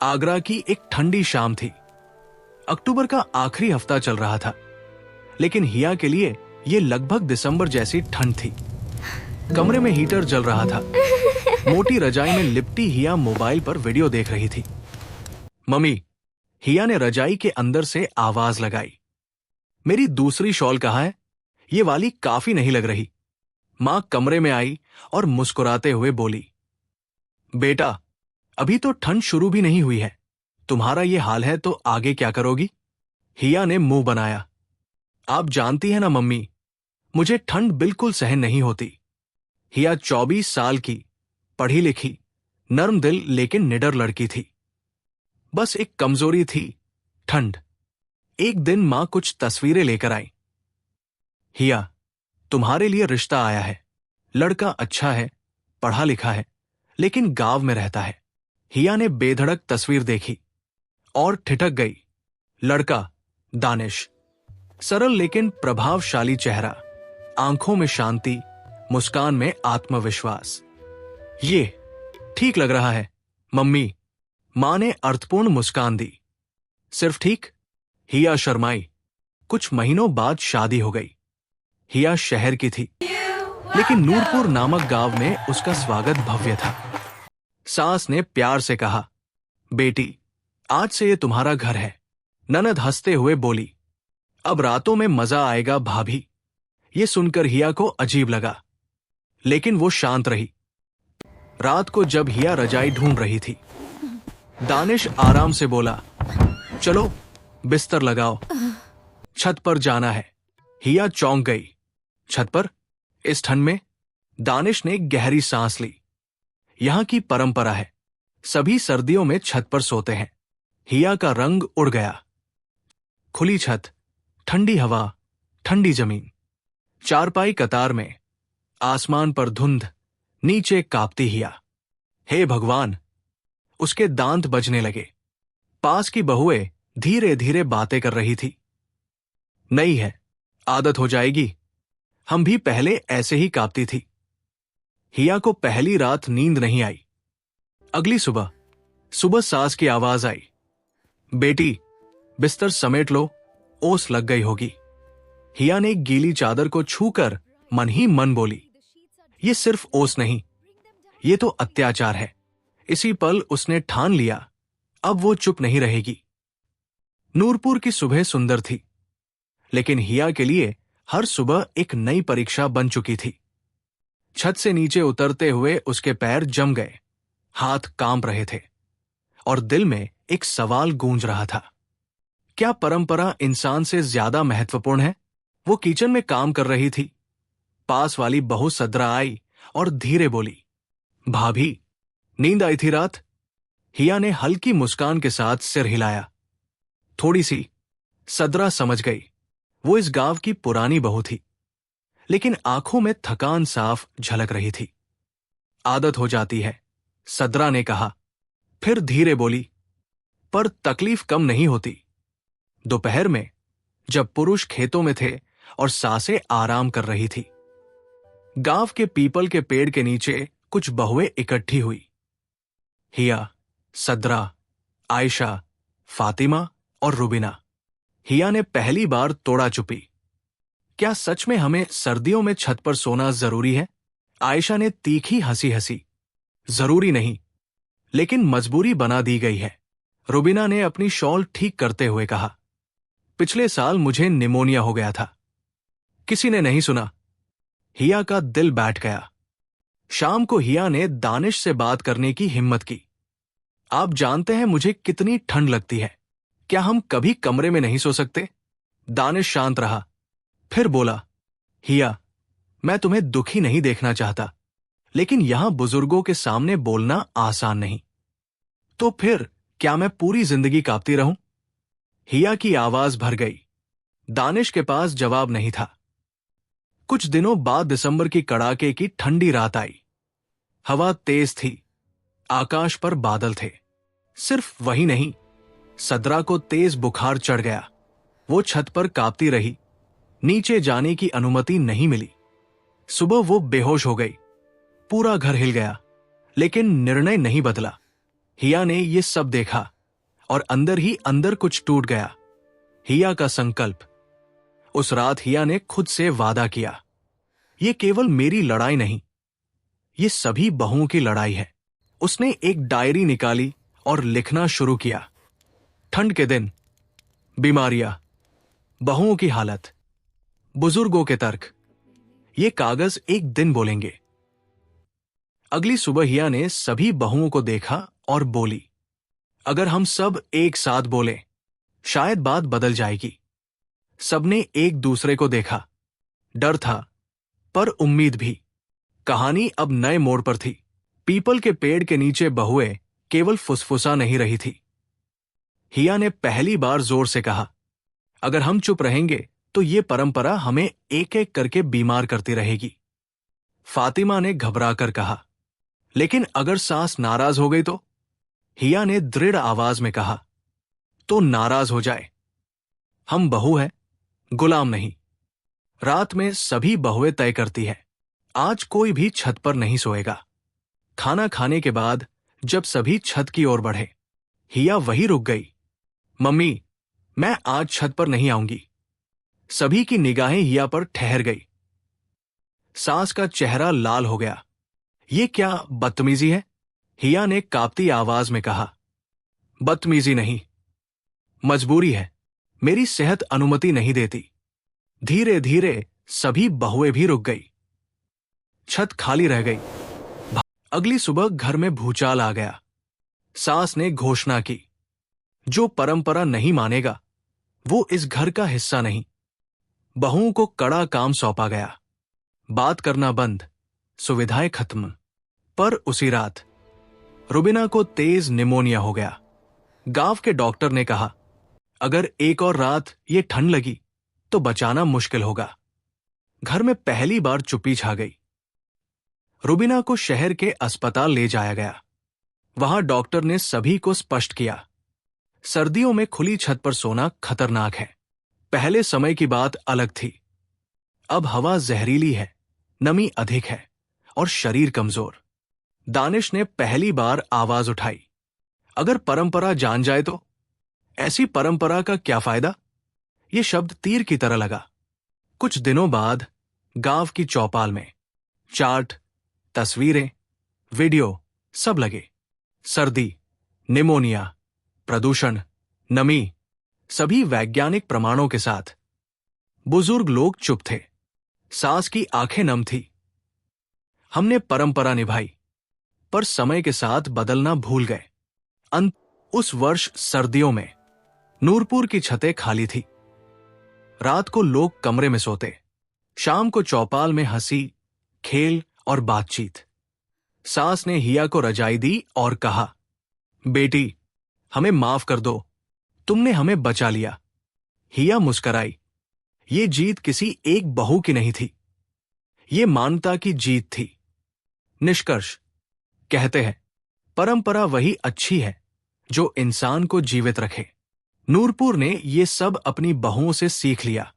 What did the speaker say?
आगरा की एक ठंडी शाम थी। अक्टूबर का आखिरी हफ्ता चल रहा था, लेकिन हिया के लिए ये लगभग दिसंबर जैसी ठंड थी। कमरे में हीटर जल रहा था। मोटी रजाई में लिपटी हिया मोबाइल पर वीडियो देख रही थी। मम्मी, हिया ने रजाई के अंदर से आवाज लगाई। मेरी दूसरी शॉल कहाँ है? ये वाली काफी नहीं लग रही। मां कमरे में आई और मुस्कुराते हुए बोली, बेटा, अभी तो ठंड शुरू भी नहीं हुई है। तुम्हारा ये हाल है तो आगे क्या करोगी? हिया ने मुंह बनाया। आप जानती है ना मम्मी, मुझे ठंड बिल्कुल सहन नहीं होती। हिया 24 साल की, पढ़ी लिखी, नर्म दिल लेकिन निडर लड़की थी। बस एक कमजोरी थी, ठंड। एक दिन मां कुछ तस्वीरें लेकर आई। हिया, तुम्हारे लिए रिश्ता आया है। लड़का अच्छा है, पढ़ा लिखा है, लेकिन गांव में रहता है। हिया ने बेधड़क तस्वीर देखी और ठिठक गई। लड़का दानिश, सरल लेकिन प्रभावशाली चेहरा, आंखों में शांति, मुस्कान में आत्मविश्वास। ये ठीक लग रहा है मम्मी, मां ने अर्थपूर्ण मुस्कान दी। सिर्फ ठीक? हिया शर्माई। कुछ महीनों बाद शादी हो गई। हिया शहर की थी, लेकिन नूरपुर नामक गांव में उसका स्वागत भव्य था। सास ने प्यार से कहा, बेटी, आज से ये तुम्हारा घर है। ननद हंसते हुए बोली, अब रातों में मजा आएगा भाभी। ये सुनकर हिया को अजीब लगा, लेकिन वो शांत रही। रात को जब हिया रजाई ढूंढ रही थी, दानिश आराम से बोला, चलो बिस्तर लगाओ, छत पर जाना है। हिया चौंक गई। छत पर? इस ठंड में? दानिश ने गहरी सांस ली। यहां की परंपरा है, सभी सर्दियों में छत पर सोते हैं। हिया का रंग उड़ गया। खुली छत, ठंडी हवा, ठंडी जमीन। चारपाई कतार में, आसमान पर धुंध, नीचे कांपती हिया। हे भगवान! उसके दांत बजने लगे। पास की बहुएं धीरे धीरे बातें कर रही थी। नहीं है, आदत हो जाएगी। हम भी पहले ऐसे ही कांपती थी। हिया को पहली रात नींद नहीं आई। अगली सुबह सास की आवाज आई, बेटी, बिस्तर समेट लो, ओस लग गई होगी। हिया ने गीली चादर को छूकर मन ही मन बोली, ये सिर्फ ओस नहीं, ये तो अत्याचार है। इसी पल उसने ठान लिया, अब वो चुप नहीं रहेगी। नूरपुर की सुबह सुंदर थी, लेकिन हिया के लिए हर सुबह एक नई परीक्षा बन चुकी थी। छत से नीचे उतरते हुए उसके पैर जम गए, हाथ कांप रहे थे, और दिल में एक सवाल गूंज रहा था, क्या परंपरा इंसान से ज्यादा महत्वपूर्ण है? वो किचन में काम कर रही थी। पास वाली बहू सदरा आई और धीरे बोली, भाभी, नींद आई थी रात? हिया ने हल्की मुस्कान के साथ सिर हिलाया। थोड़ी सी। सदरा समझ गई, वो इस गांव की पुरानी बहू थी, लेकिन आंखों में थकान साफ झलक रही थी। आदत हो जाती है, सदरा ने कहा। फिर धीरे बोली, पर तकलीफ कम नहीं होती। दोपहर में, जब पुरुष खेतों में थे और सासें आराम कर रही थी, गांव के पीपल के पेड़ के नीचे कुछ बहुएं इकट्ठी हुई। हिया, सदरा, आयशा, फातिमा और रुबीना। हिया ने पहली बार तोड़ा चुपी। क्या सच में हमें सर्दियों में छत पर सोना जरूरी है? आयशा ने तीखी हंसी हंसी। जरूरी नहीं, लेकिन मजबूरी बना दी गई है। रुबीना ने अपनी शॉल ठीक करते हुए कहा, पिछले साल मुझे निमोनिया हो गया था। किसी ने नहीं सुना। हिया का दिल बैठ गया। शाम को हिया ने दानिश से बात करने की हिम्मत की। आप जानते हैं मुझे कितनी ठंड लगती है, क्या हम कभी कमरे में नहीं सो सकते? दानिश शांत रहा, फिर बोला, हिया, मैं तुम्हें दुखी नहीं देखना चाहता, लेकिन यहां बुजुर्गों के सामने बोलना आसान नहीं। तो फिर क्या मैं पूरी जिंदगी कांपती रहूं? हिया की आवाज भर गई। दानिश के पास जवाब नहीं था। कुछ दिनों बाद दिसंबर की कड़ाके की ठंडी रात आई। हवा तेज थी, आकाश पर बादल थे। सिर्फ वही नहीं, सदरा को तेज बुखार चढ़ गया। वो छत पर कांपती रही, नीचे जाने की अनुमति नहीं मिली। सुबह वो बेहोश हो गई। पूरा घर हिल गया, लेकिन निर्णय नहीं बदला। हिया ने ये सब देखा और अंदर ही अंदर कुछ टूट गया। हिया का संकल्प। उस रात हिया ने खुद से वादा किया, ये केवल मेरी लड़ाई नहीं, ये सभी बहुओं की लड़ाई है। उसने एक डायरी निकाली और लिखना शुरू किया। ठंड के दिन, बीमारियां, बहुओं की हालत, बुजुर्गों के तर्क, ये कागज एक दिन बोलेंगे। अगली सुबह हिया ने सभी बहुओं को देखा और बोली, अगर हम सब एक साथ बोले शायद बात बदल जाएगी। सबने एक दूसरे को देखा। डर था पर उम्मीद भी। कहानी अब नए मोड़ पर थी। पीपल के पेड़ के नीचे बहुएं केवल फुसफुसा नहीं रही थी। हिया ने पहली बार जोर से कहा, अगर हम चुप रहेंगे तो ये परंपरा हमें एक एक करके बीमार करती रहेगी। फातिमा ने घबराकर कहा, लेकिन अगर सास नाराज हो गई तो? हिया ने दृढ़ आवाज में कहा, तो नाराज हो जाए। हम बहू हैं, गुलाम नहीं। रात में सभी बहुएं तय करती है, आज कोई भी छत पर नहीं सोएगा। खाना खाने के बाद जब सभी छत की ओर बढ़े, हिया वहीं रुक गई। मम्मी, मैं आज छत पर नहीं आऊंगी। सभी की निगाहें हिया पर ठहर गई। सास का चेहरा लाल हो गया। ये क्या बदतमीजी है? हिया ने कांपती आवाज में कहा, बदतमीजी नहीं, मजबूरी है। मेरी सेहत अनुमति नहीं देती। धीरे धीरे सभी बहुएं भी रुक गई। छत खाली रह गई। अगली सुबह घर में भूचाल आ गया। सास ने घोषणा की, जो परंपरा नहीं मानेगा वो इस घर का हिस्सा नहीं। बहुओं को कड़ा काम सौंपा गया। बात करना बंद, सुविधाएं खत्म। पर उसी रात रुबीना को तेज निमोनिया हो गया। गांव के डॉक्टर ने कहा, अगर एक और रात ये ठंड लगी तो बचाना मुश्किल होगा। घर में पहली बार चुप्पी छा गई। रुबीना को शहर के अस्पताल ले जाया गया। वहां डॉक्टर ने सभी को स्पष्ट किया, सर्दियों में खुली छत पर सोना खतरनाक है। पहले समय की बात अलग थी। अब हवा जहरीली है, नमी अधिक है और शरीर कमजोर। दानिश ने पहली बार आवाज उठाई, अगर परंपरा जान जाए तो? ऐसी परंपरा का क्या फायदा? ये शब्द तीर की तरह लगा। कुछ दिनों बाद गांव की चौपाल में चार्ट, तस्वीरें, वीडियो सब लगे। सर्दी, निमोनिया, प्रदूषण, नमी, सभी वैज्ञानिक प्रमाणों के साथ। बुजुर्ग लोग चुप थे। सास की आंखें नम थी। हमने परंपरा निभाई, पर समय के साथ बदलना भूल गए। उस वर्ष सर्दियों में नूरपुर की छतें खाली थी। रात को लोग कमरे में सोते। शाम को चौपाल में हंसी, खेल और बातचीत। सास ने हिया को रजाई दी और कहा, बेटी, हमें माफ कर दो, तुमने हमें बचा लिया। हिया मुस्कराई। ये जीत किसी एक बहू की नहीं थी, ये मानवता की जीत थी। निष्कर्ष, कहते हैं परंपरा वही अच्छी है जो इंसान को जीवित रखे। नूरपुर ने ये सब अपनी बहुओं से सीख लिया।